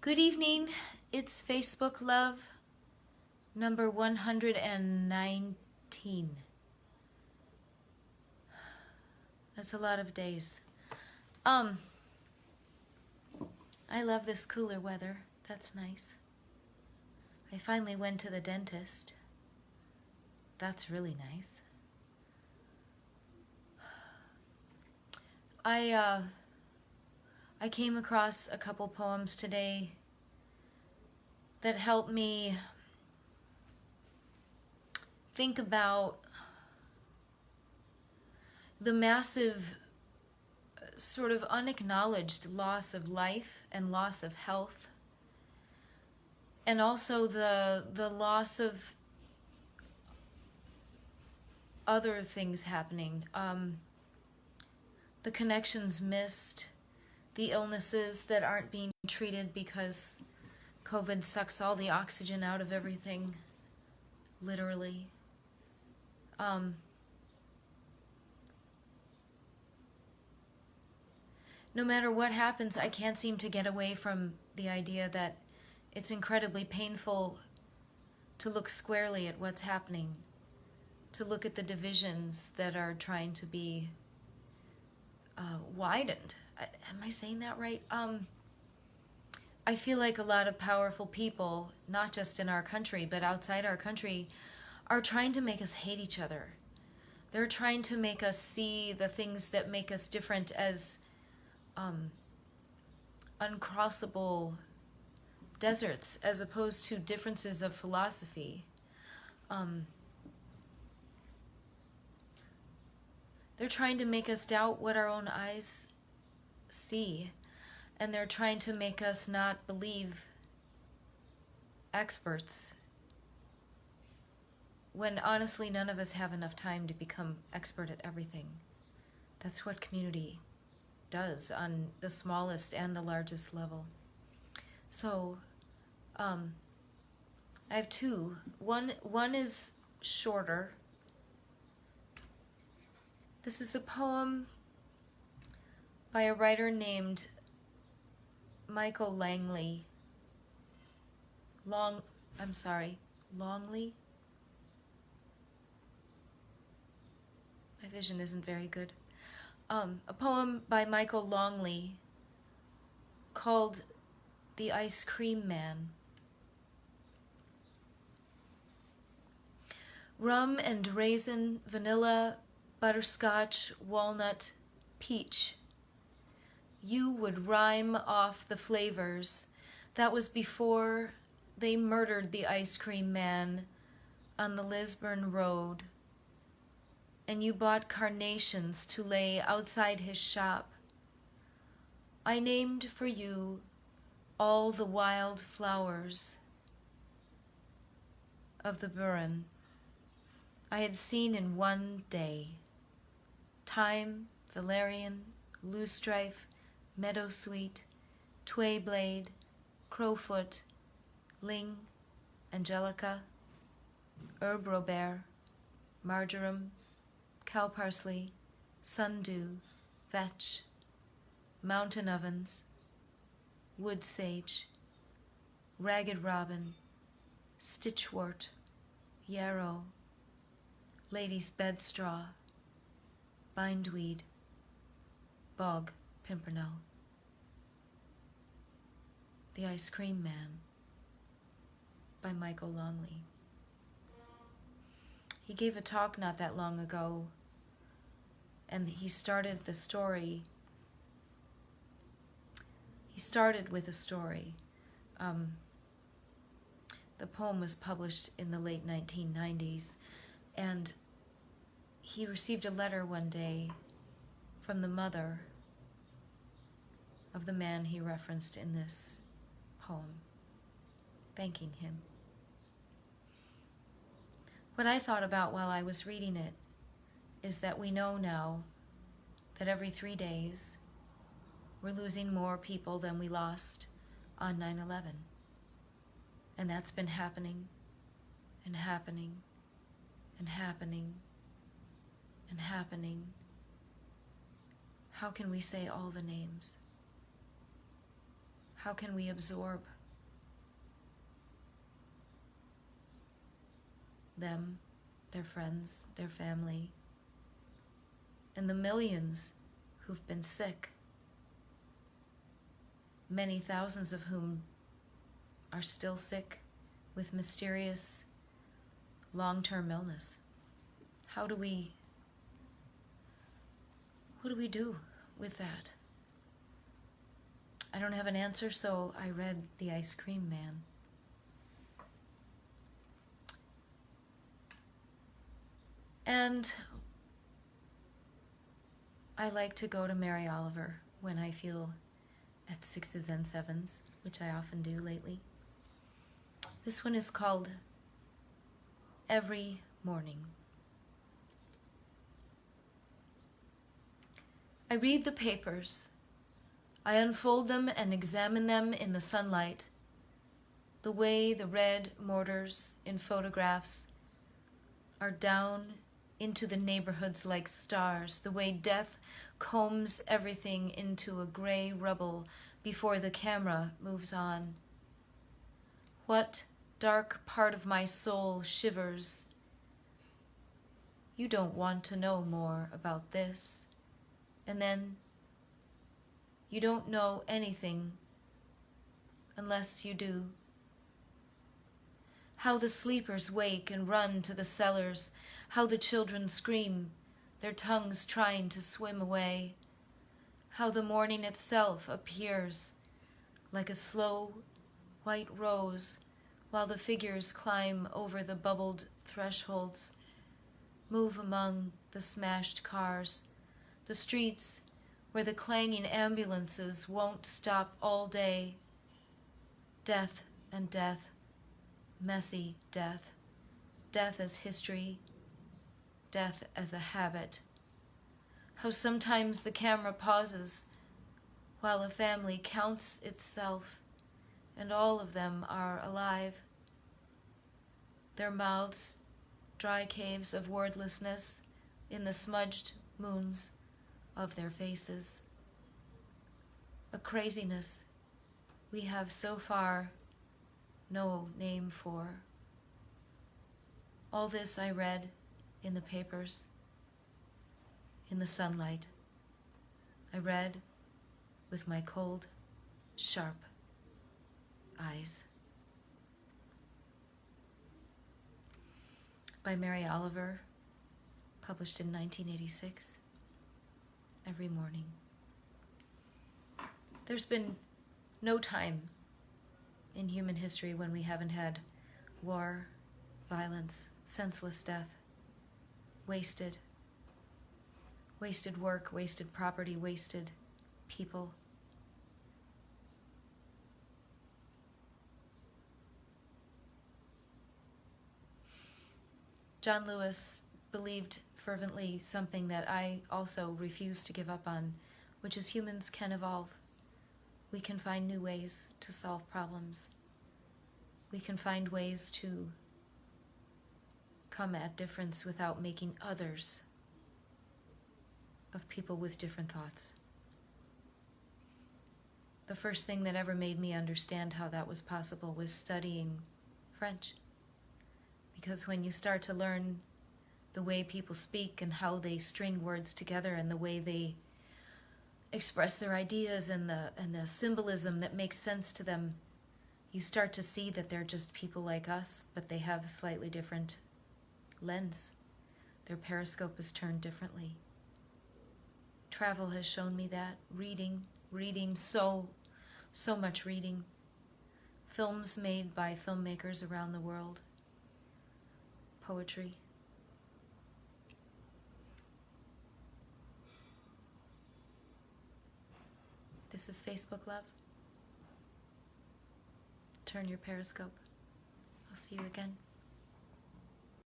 Good evening. It's Facebook Love number 119. That's a lot of days. I love this cooler weather. That's nice. I finally went to the dentist. That's really nice. I came across a couple poems today that helped me think about the massive sort of unacknowledged loss of life and loss of health, and also the loss of other things happening. The connections missed, the illnesses that aren't being treated because COVID sucks all the oxygen out of everything, literally. No matter what happens, I can't seem to get away from the idea that it's incredibly painful to look squarely at what's happening, to look at the divisions that are trying to be widened. Am I saying that right? I feel like a lot of powerful people, not just in our country, but outside our country, are trying to make us hate each other. They're trying to make us see the things that make us different as uncrossable deserts, as opposed to differences of philosophy. They're trying to make us doubt what our own eyes see, and they're trying to make us not believe experts, when honestly none of us have enough time to become expert at everything. That's what community does on the smallest and the largest level. So I have two. One is shorter. This is a poem by a writer named Michael Longley. Longley? My vision isn't very good. A poem by Michael Longley called The Ice Cream Man. Rum and raisin, vanilla, butterscotch, walnut, peach. You would rhyme off the flavors. That was before they murdered the ice cream man on the Lisburn Road. And you bought carnations to lay outside his shop. I named for you all the wild flowers of the Burren I had seen in one day. Thyme, valerian, loosestrife, meadowsweet, twayblade, crowfoot, ling, angelica, herb robert, marjoram, cowparsley, sundew, vetch, mountain ovens, wood sage, ragged robin, stitchwort, yarrow, lady's bedstraw, bindweed, bog pimpernel. The Ice Cream Man by Michael Longley. He gave a talk not that long ago, and he started the story. He started with a story. The poem was published in the late 1990s, and he received a letter one day from the mother of the man he referenced in this poem, thanking him. What I thought about while I was reading it is that we know now that every 3 days we're losing more people than we lost on 9/11. And that's been happening and happening and happening and happening. How can we say all the names? How can we absorb them, their friends, their family, and the millions who've been sick, many thousands of whom are still sick with mysterious long-term illness? What do we do with that? I don't have an answer, so I read The Ice Cream Man. And I like to go to Mary Oliver when I feel at sixes and sevens, which I often do lately. This one is called Every Morning. I read the papers. I unfold them and examine them in the sunlight, the way the red mortars in photographs are down into the neighborhoods like stars, the way death combs everything into a gray rubble before the camera moves on. What dark part of my soul shivers? You don't want to know more about this. And then you don't know anything unless you do. How the sleepers wake and run to the cellars, how the children scream, their tongues trying to swim away, how the morning itself appears like a slow white rose while the figures climb over the bubbled thresholds, move among the smashed cars, the streets where the clanging ambulances won't stop all day. Death and death, messy death, death as history, death as a habit. How sometimes the camera pauses while a family counts itself and all of them are alive. Their mouths, dry caves of wordlessness in the smudged moons of their faces. A craziness we have so far no name for. All this I read in the papers, in the sunlight. I read with my cold, sharp eyes. By Mary Oliver, published in 1986. Every morning. There's been no time in human history when we haven't had war, violence, senseless death, wasted work, wasted property, wasted people. John Lewis believed fervently something that I also refuse to give up on, which is humans can evolve. We can find new ways to solve problems. We can find ways to come at difference without making others of people with different thoughts. The first thing that ever made me understand how that was possible was studying French. Because when you start to learn the way people speak and how they string words together and the way they express their ideas and the symbolism that makes sense to them, you start to see that they're just people like us, but they have a slightly different lens. Their periscope is turned differently. Travel has shown me that. Reading, so much reading. Films made by filmmakers around the world. Poetry. This is Facebook Love. Turn your periscope. I'll see you again.